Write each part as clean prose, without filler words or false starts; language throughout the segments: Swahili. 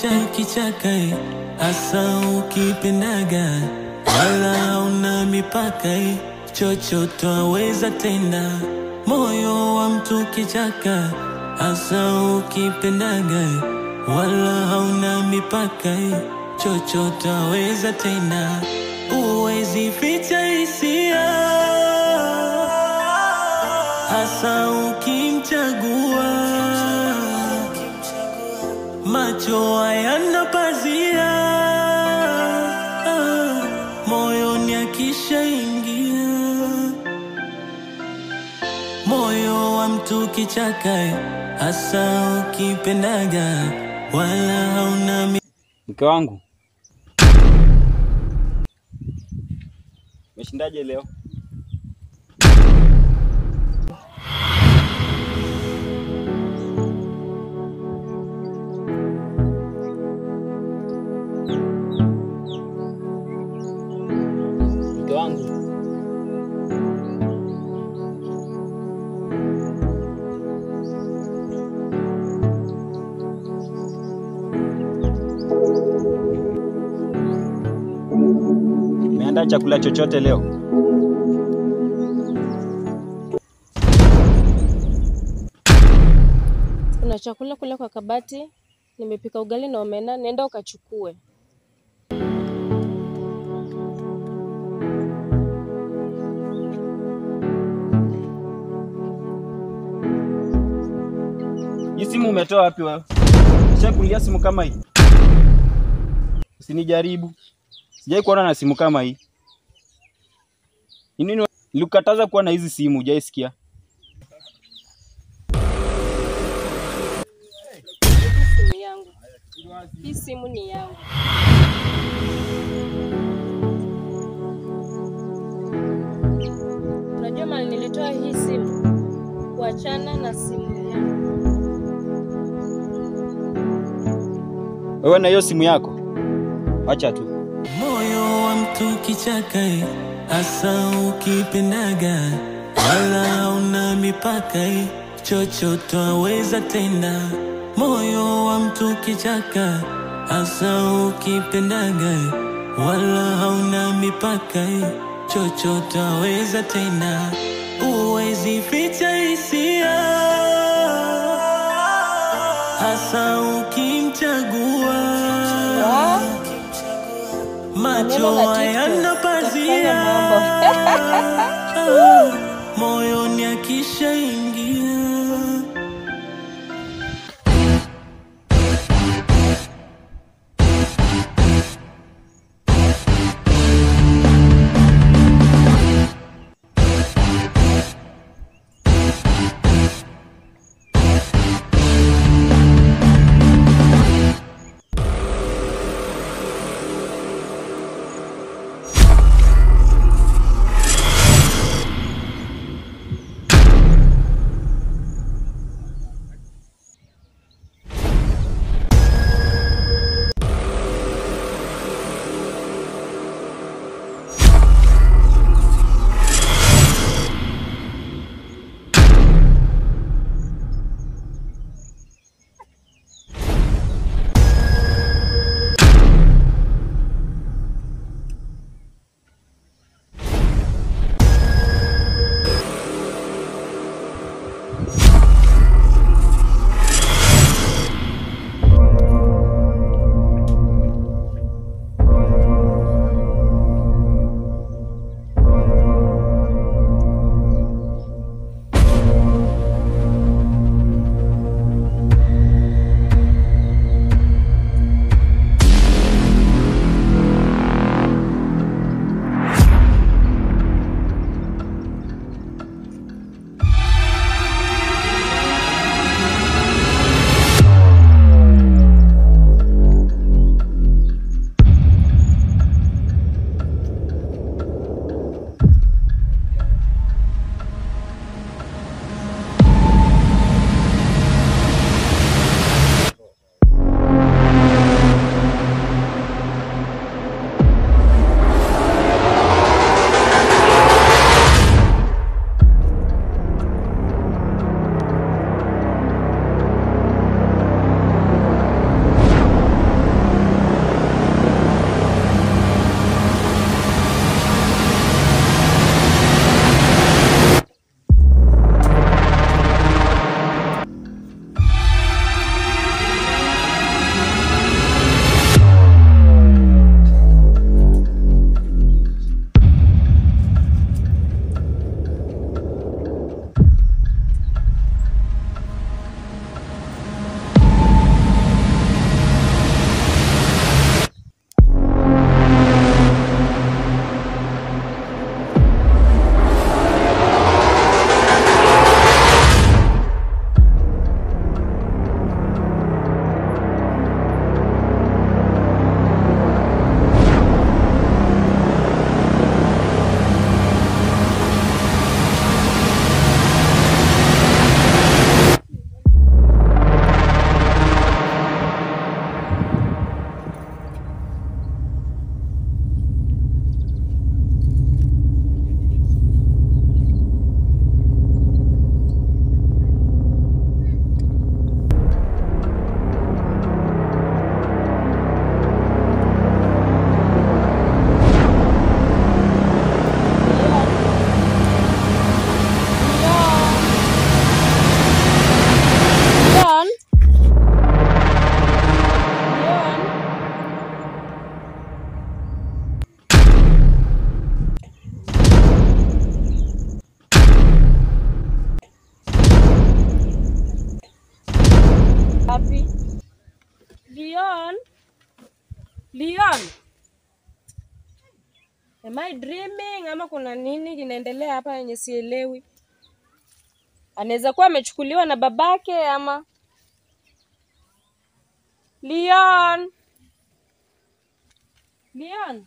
kichaka, asa ukipendaga, wala una mipaka, chochote waweza tenda. Moyo wa mtu kichaka, asa ukipendaga, wala hauna mipaka, chochote waweza tenda. Uwezi ficha hisia, hasa ukimchagua. Macho hayana pazia, moyoni akishaingia. Moyo wa mtu kichaka, hasa ukipendaga, wala hauna. Mke wangu, umeshindaje leo? Mke wangu, umeandaa chakula chochote leo? Kuna chakula kule kwa kabati, nimepika ugali na omena, nenda ukachukue. Hii simu umetoa wapi wewe? Ushakulia simu kama hii? Usinijaribu. Sijai kuona na simu kama hii. Nini nilikataza kuwa na hizi simu, hujaisikia? Simu yangu. Hii simu ni yangu. Unajua mali nilitoa hii simu kuachana na simu yangu. Wewe na hiyo simu yako? Acha tu. Moyo wa mtu kichaka, asa ukipendaga, wala una mipaka, chochote waweza tenda. Moyo wa mtu kichaka, asa ukipendaga, wala hauna mipaka, chochote waweza tenda. Uwezi ficha hisia, hasa ukimchagua. Macho hayana pazia, moyoni akishaingia. Leon. Am I dreaming ama kuna nini kinaendelea hapa yenye sielewi? Anaweza kuwa amechukuliwa na babake ama Leon. Leon.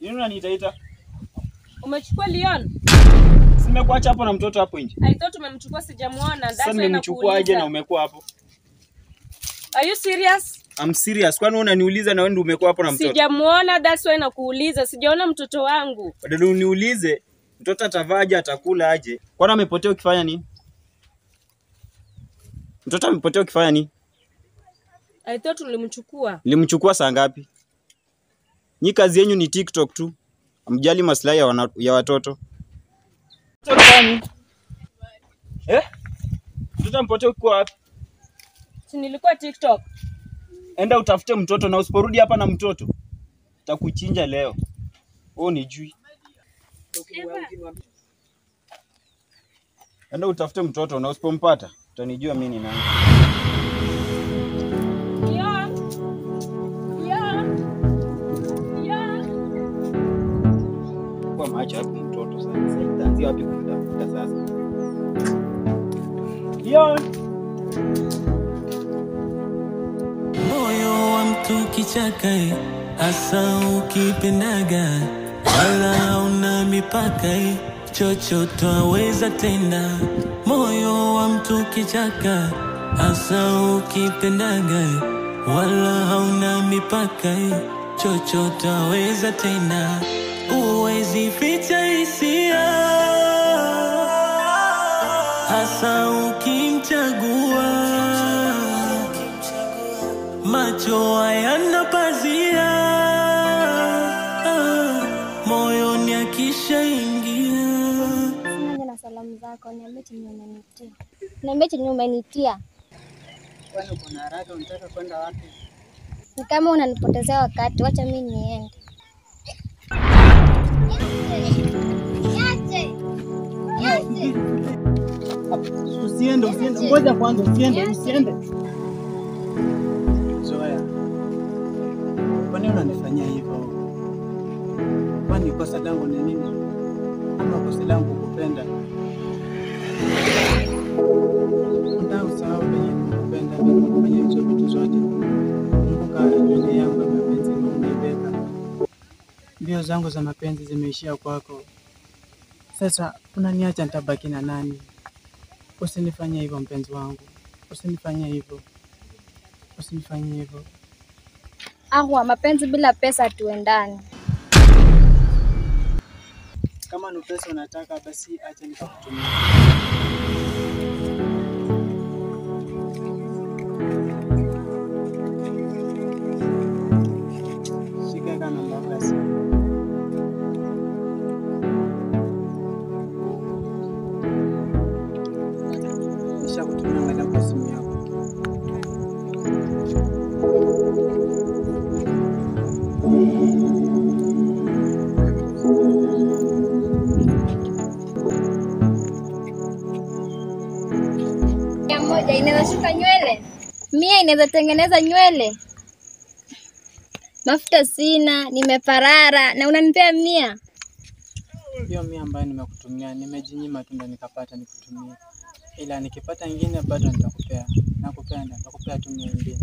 Nini unaniita? Umechukua Leon? Simekuacha hapo na mtoto hapo nje. I thought umemchukua, sijamuona. Sasa nimemchukua aje na umekuwa hapo? Are you serious? I'm serious. Kwani unaniuliza na wewe ndio umekuwa hapo na mtoto? Sijamuona, that's why nakuuliza. Sijaona mtoto wangu. Badala uniulize mtoto atavaje, atakula aje? Kwani amepotea ukifanya nini? Mtoto amepotea ukifanya nini? I thought ulimchukua. Nilimchukua saa ngapi? Nyi kazi yenu ni TikTok tu. Amjali maslahi ya watoto. Mtoto amepotea uko wapi? Si nilikuwa TikTok. Enda utafute mtoto na usiporudi hapa na mtoto takuchinja leo. Wewe ni jui. Enda utafute mtoto na usipompata utanijua mimi ni nani. Kwa macho hapo mtoto sasa. Sasa itaanzia wapi kumtafuta sasa? Leon. Moyo wa mtu kichaka, hasa ukipendaga, wala una mipaka, chochote waweza tenda. Moyo wa mtu kichaka, hasa ukipendaga, wala hauna mipaka, chochote waweza tenda. Uwezi ficha hisia, hasa ukimchagua. Macho hayana pazia, moyoni akishaingia. Sina na salamu zako, niambie chenye umenitia. Niambie chenye umenitia. Kwani uko na haraka, unataka kwenda wapi? Ni kama unanipotezea wakati, wacha mimi niende. Usiende. Ngoja kwanza, usiende. Zoea. Kwani unanifanyia hivyo? Kwani kosa langu ni nini? Ama kosa langu kukupenda? Ndio sawa, mimi nakupenda, mimi kufanya hizo vitu zote. Kumbuka dunia yangu ya mapenzi umeibeba. Mbio zangu za mapenzi zimeishia kwako. Sasa unaniacha nitabaki na nani? Usinifanyie hivyo mpenzi wangu. Usinifanyie hivyo. Ahwa, mapenzi bila pesa tuendane. Kama ni pesa unataka, basi acha nikakutumia. Shika kana mbabasi. Nishakutumia ngada kwa simu yako. Moja inaweza shuka nywele, 100 inaweza tengeneza nywele. Mafuta sina, nimeparara na unanipea 100. Hiyo 100 ambayo nimekutumia, nimejinyima tu ndo nikapata nikutumia. Ila nikipata nyingine bado nitakupea. Nakupea tu 100 nyingine.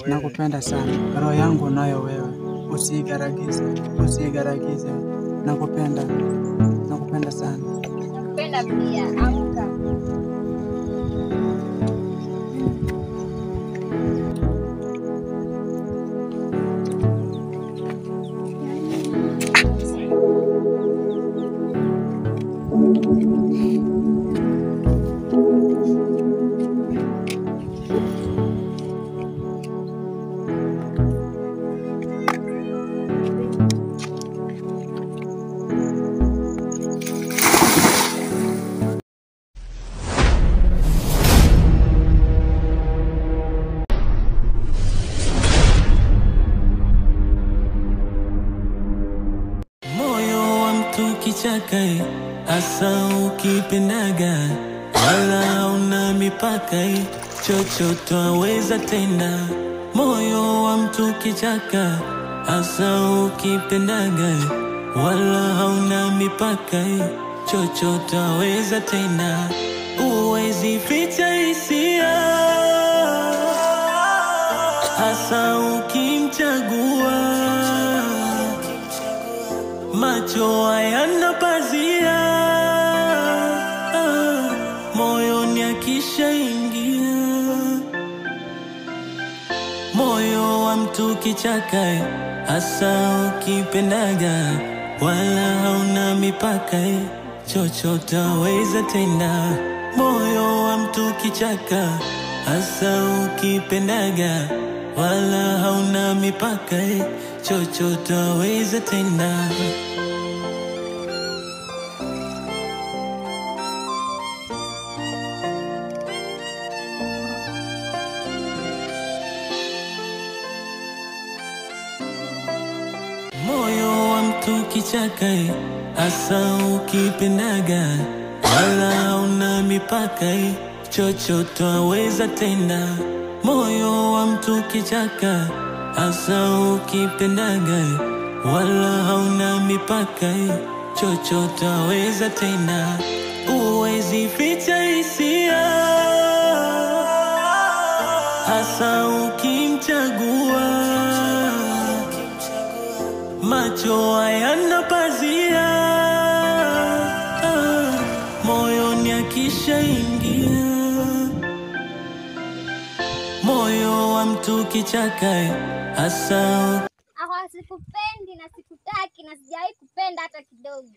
Nakupenda sana. Roho yangu nayo wewe. Usigaragize. Nakupenda sana. Nakupenda pia, amka. kichaka, hasa ukipendaga, wala hauna mipaka, chochote waweza tenda. Moyo wa mtu kichaka, hasa ukipendaga, wala hauna mipaka, chochote waweza tenda. Uwezi ficha hisia, hasa ukimchagua. Macho hayana pazia, moyoni akishaingia. Moyo wa mtu kichaka, hasa ukipendaga, wala hauna mipaka, chochote waweza tenda. Moyo wa mtu kichaka, hasa ukipendaga, wala hauna mipaka, chochote waweza tenda. Moyo wa mtu kichaka, hasa ukipendaga, wala hauna mipaka, chochote waweza tenda. Moyo wa mtu kichaka, hasa ukipendaga, wala hauna mipaka, chochote waweza tenda. Uwezi ficha hisia, hasa ukimchagua. Macho hayana pazia, moyoni akishaingia. Moyo wa mtu kichaka, hasa Sikupendi na sikutaki na sijawahi kupenda hata kidogo.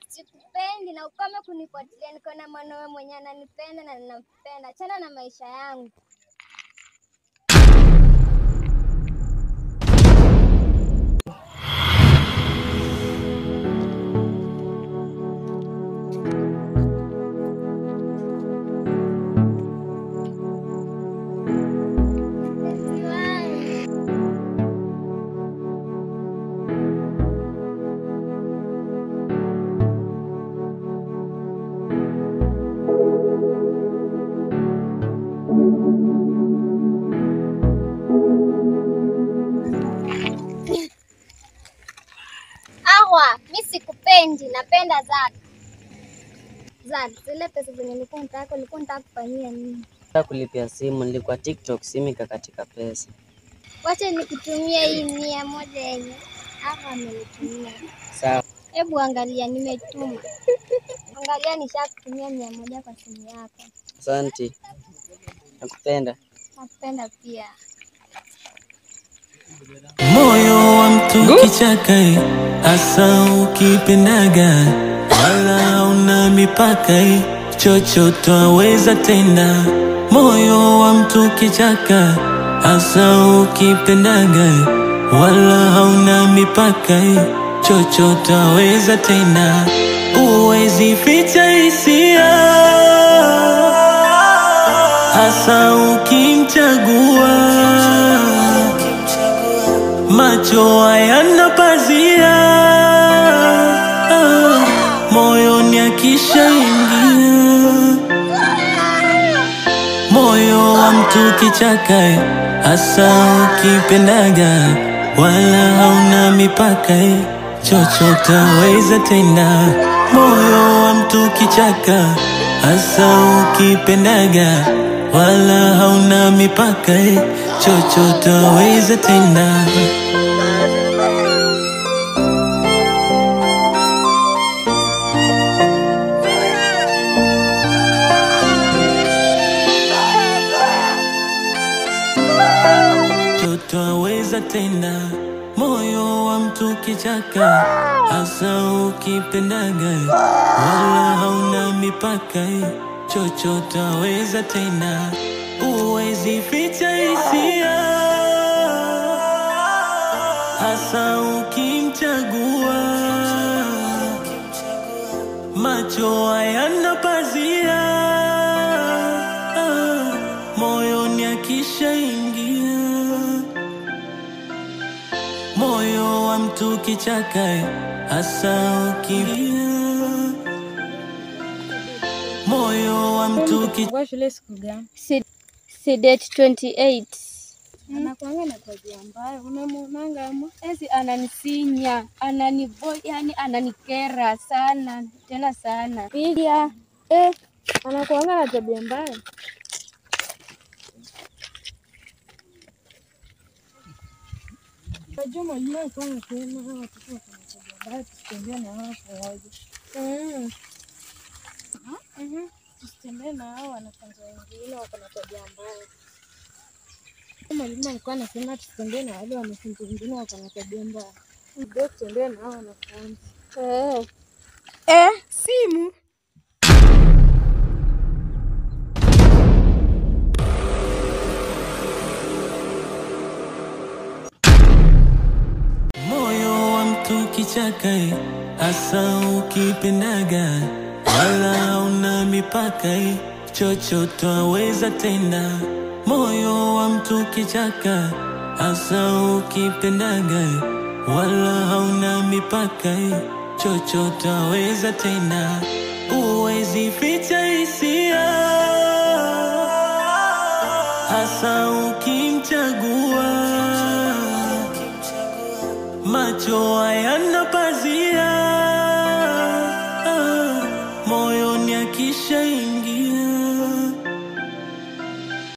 Sikupendi na ukome kunifuatilia. Niko na mwanaume mwenye ananipenda na ninampenda. Achana na maisha yangu. Mimi sikupendi, napenda Zari. Zile pesa zenye nilikuwa nataka kufanyia nini? Nataka kulipia simu, nilikuwa TikTok, simu ikakatika pesa. Wacha nikutumia hii 100 yenye amenitumia. Sawa. Hebu angalia nimetuma. Angalia nishakutumia 100 kwa simu yako. Asante. Nakupenda. Nakupenda pia. Moyo wa mtu kichaka, hasa ukipendaga, wala hauna mipaka, chochote waweza tenda. Moyo wa mtu kichaka, hasa ukipendaga, wala hauna mipaka, chochote waweza tenda. Uwezi ficha hisia, hasa ukimchagua. Macho hayana pazia, moyoni akishaingia. Moyo wa mtu kichaka, hasa ukipendaga, wala hauna mipaka, chochote waweza tenda. Moyo wa mtu kichaka, hasa ukipendaga, wala hauna mipaka, chochote waweza tenda. Chochote waweza tenda. Moyo wa mtu kichaka, hasa ukipendaga, wala hauna mipaka, chochote waweza tenda. Uwezi ficha hisia, hasa ukimchagua. Macho hayana pazia, moyoni akishaingia. Moyo wa mtu kichaka, hasa ukilia. Moyo wa mtu kichaka. Kwa shule siku gani? Si date 28. Anakuanga na tabia mbaya. Unamuonanga ama? Esi ananisinya, yani ananikera sana, tena sana. Pia anakuanga na tabia mbaya. Najua mwalimu alikuwa anasema hawa watoto wako na tabia mbaya, tusitembee na hao pamoja. Tusitembee na hao wanafunzi wengine wako na tabia mbaya. Mwalimu alikuwa anasema tusitembee na wale wanafunzi wengine wako na tabia mbaya. Ndio tutembee na hao wanafunzi. Simu. Moyo wa mtu kichaka, hasa ukipendaga, wala una mipaka, chochote waweza tenda. Moyo wa mtu kichaka, hasa ukipendaga, wala hauna mipaka, chochote waweza tenda. Uwezi ficha hisia, hasa ukimchagua. Macho hayana pazia, moyoni akishaingia.